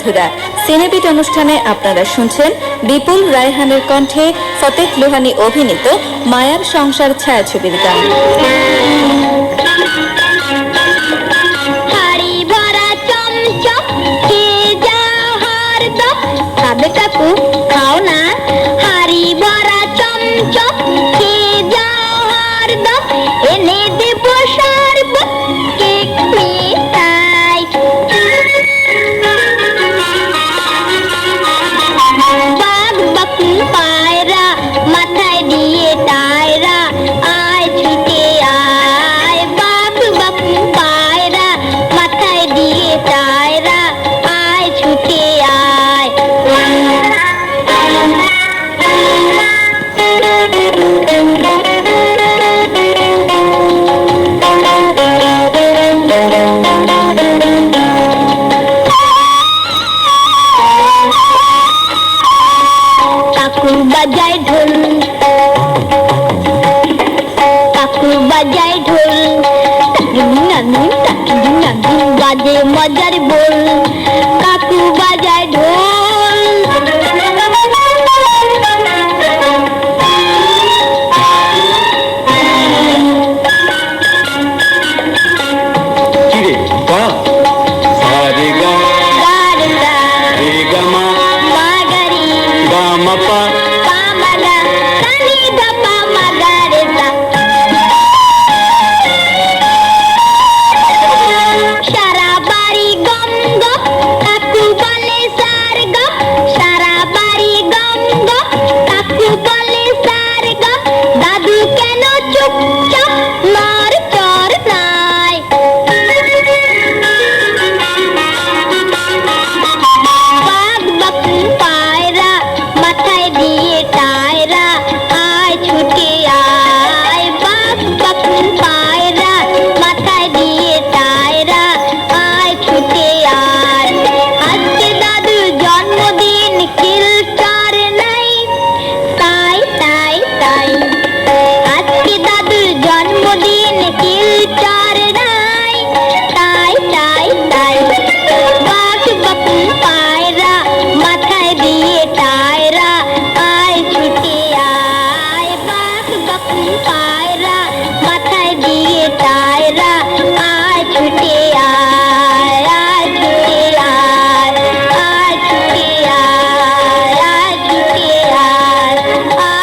বন্ধুরা, সিনেবিট অনুষ্ঠানে আপনারা শুনছেন বিপুল রায়হানের কণ্ঠে ফতেহ লোহানী অভিনীত মায়ার সংসার ছায়াছবির গান। কাকু খাও না, হাড়ি ভরা চমচম খেয়ে যাও হরদম, এনে দেব শরবত কেক মিঠাই। বাঘ বকুন পায়রা মাথায় দিয়ে টায়রা, আয় ছুটে আয়। বাঘ বকুন পায়রা মাথায় দিয়ে টায়রা, আয় ছুটে আয়। কাকু বাজায় ঢোল, কাকু বাজায় ঢোল, বাজে মজার বোল। কাকু বাজায় ঢোল,